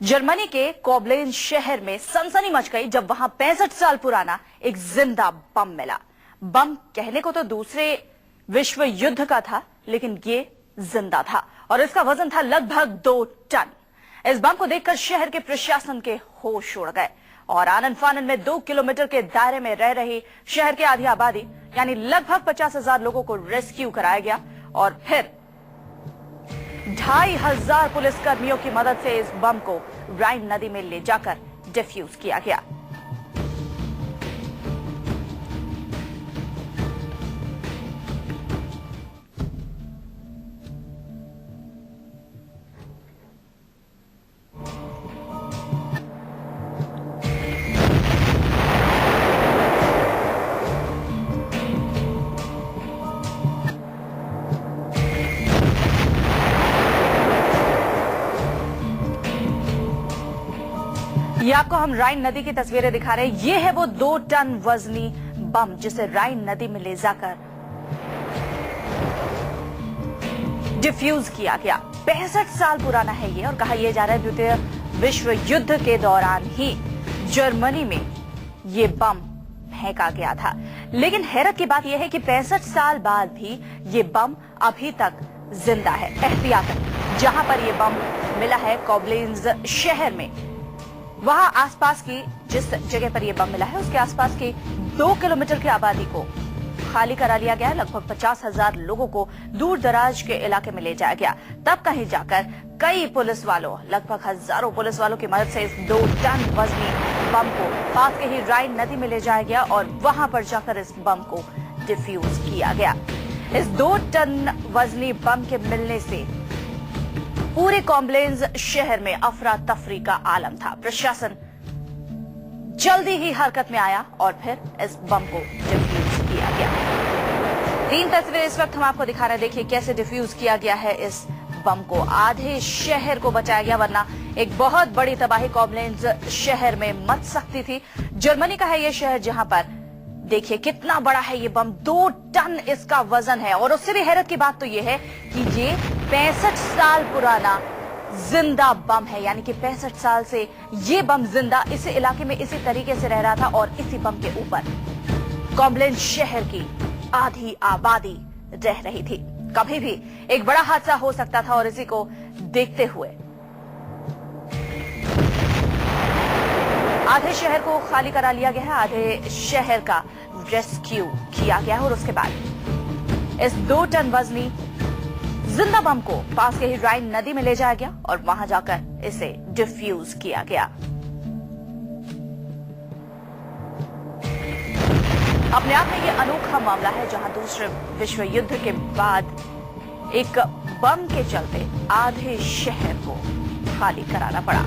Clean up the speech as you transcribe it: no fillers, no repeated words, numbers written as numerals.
Germany के कोबलेन शहर में सनसनी मच गई जब वहां 65 साल पुराना एक जिंदा बम मिला। बम कहने को तो दूसरे विश्व युद्ध का था, लेकिन ये जिंदा था और इसका वजन था लगभग 2 टन। इस बम को देखकर शहर के प्रशासन के होश उड़ गए और आनन फानन में 2 किलोमीटर के दायरे में रह रही शहर की आधी आबादी यानी लगभग 50,000 लोगों को रेस्क्यू कराया गया और फिर 2,500 पुलिसकर्मियों की मदद से इस बम को राइन नदी में ले जाकर डिफ्यूज किया गया। ये आपको हम राइन नदी की तस्वीरें दिखा रहे हैं। ये है वो 2 टन वजनी बम जिसे राइन नदी में ले जाकर डिफ्यूज किया गया। 65 साल पुराना है ये और कहा यह जा रहा है द्वितीय विश्व युद्ध के दौरान ही जर्मनी में ये बम फेंका गया था। लेकिन हैरत की बात यह है कि 65 साल बाद भी ये बम अभी तक जिंदा है। एहतियातन जहां पर यह बम मिला है कोबलेन्स शहर में, वहां आसपास की जिस जगह पर यह बम मिला है उसके आसपास की 2 किलोमीटर की आबादी को खाली करा लिया गया है। लगभग 50,000 लोगों को दूर दराज के इलाके में ले जाया गया। तब कहीं जाकर कई पुलिस वालों, लगभग हजारों पुलिस वालों की मदद से इस 2 टन वजनी बम को पास के ही राइन नदी में ले जाया गया और वहां पर जाकर इस बम को डिफ्यूज किया गया। इस 2 टन वजनी बम के मिलने से पूरे कोबलेन्स शहर में अफरा तफरी का आलम था। प्रशासन जल्दी ही हरकत में आया और फिर इस बम को डिफ्यूज किया गया। 3 तस्वीरें इस वक्त हम आपको दिखा रहे हैं। देखिए कैसे डिफ्यूज किया गया है इस बम को। आधे शहर को बचाया गया, वरना एक बहुत बड़ी तबाही कोबलेन्स शहर में मच सकती थी। जर्मनी का है यह शहर जहां पर देखिए कितना बड़ा है ये बम, 2 टन इसका वजन है। और उससे भी हैरत की बात तो यह है कि ये 65 साल पुराना जिंदा बम है, यानी कि 65 साल से ये बम जिंदा इसी इलाके में इसी तरीके से रह रहा था और इसी बम के ऊपर कोबलेन्स शहर की आधी आबादी रह रही थी। कभी भी एक बड़ा हादसा हो सकता था और इसी को देखते हुए आधे शहर को खाली करा लिया गया है, आधे शहर का रेस्क्यू किया गया है और उसके बाद इस 2 टन वजनी जिंदा बम को पास के ही राइन नदी में ले जाया गया और वहां जाकर इसे डिफ्यूज किया गया। अपने आप में यह अनोखा मामला है जहां दूसरे विश्व युद्ध के बाद एक बम के चलते आधे शहर को खाली कराना पड़ा।